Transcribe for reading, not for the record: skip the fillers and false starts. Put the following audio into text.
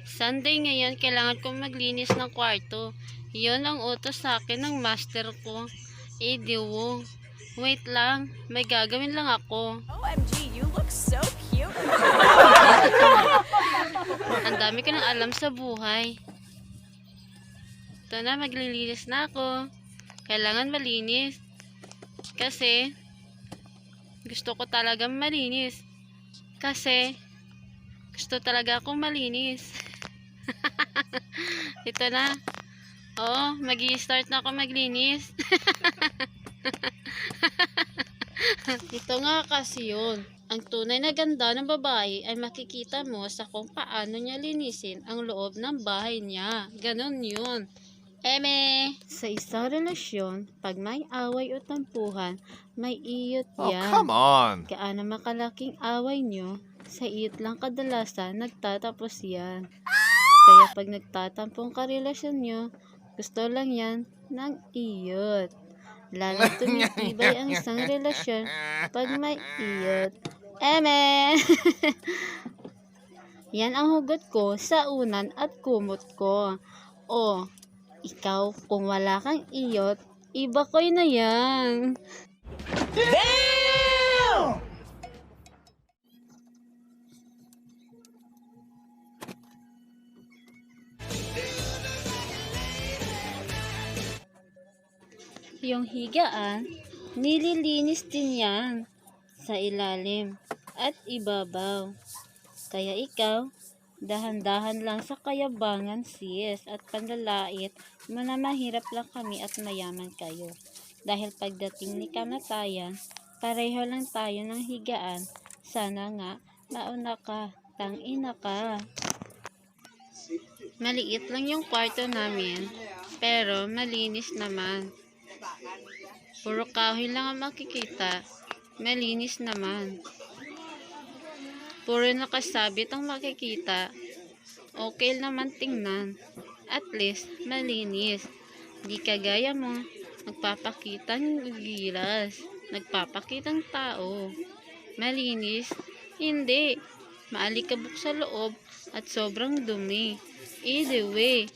Sunday ngayon, kailangan kong maglinis ng kwarto. Yun ang utos sa akin ng master ko. Diwo. Wait lang, may gagawin lang ako. OMG, you look so cute. Ang dami ko nang alam sa buhay. Ito na, maglilinis na ako. Kailangan malinis. Kasi, gusto ko talagang malinis. Kasi, gusto talaga akong malinis. Ito na. Oo, magi-start na ako maglinis. Ito nga kasi yun. Ang tunay na ganda ng babae ay makikita mo sa kung paano niya linisin ang loob ng bahay niya. Ganon yun. Sa isang relasyon, pag may away o tampuhan, may iyot Oh, yan. come on. Gaano makalaking away nyo, sa iyot lang kadalasan nagtatapos yan. Kaya pag nagtatampong karelasyon nyo, gusto lang yan ng iyot. Lalo tumitibay ang isang relasyon pag may iyot. Yan ang hugot ko sa unan at kumot ko. O, ikaw, kung wala kang iyot, iba ko'y na yan. Yung higaan, nililinis din yan sa ilalim at ibabaw. Kaya ikaw, dahan-dahan lang sa kayabangan sis at panlalait mo na mahirap lang kami at mayaman kayo. Dahil pagdating ni kamatayan, pareho lang tayo ng higaan. Sana nga, mauna ka, tangina ka. Maliit lang yung kwarto namin, pero malinis naman. Puro kahoy lang ang makikita, malinis naman. Puro nakasabit ang makikita, okay naman tingnan. At least, malinis. Di kagaya mo, nagpapakita ng gilas, nagpapakitang tao. Malinis? Hindi. Maalikabok sa loob at sobrang dumi. Either way.